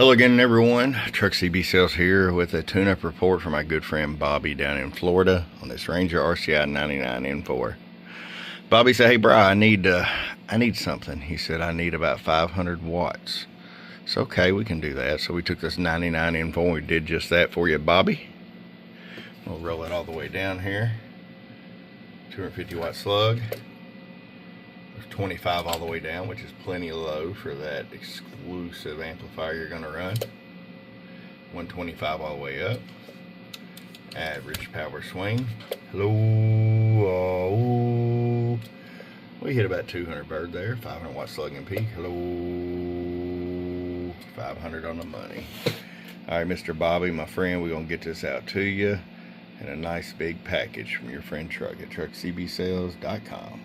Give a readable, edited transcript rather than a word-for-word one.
Hello again, everyone. Truck CB Sales here with a tune-up report from my good friend Bobby down in Florida on this Ranger RCI 99N4. Bobby said, "Hey, bro, I need something." He said, "I need about 500 watts." It's okay, we can do that. So we took this 99N4 and we did just that for you, Bobby. We'll roll it all the way down here. 250 watt slug. 25 all the way down, which is plenty low for that exclusive amplifier you're going to run. 125 all the way up. Average power swing. Hello. Oh. We hit about 200 bird there. 500 watt slug and peak. Hello. 500 on the money. All right, Mr. Bobby, my friend, we're going to get this out to you in a nice big package from your friend Truck at truckcbsales.com.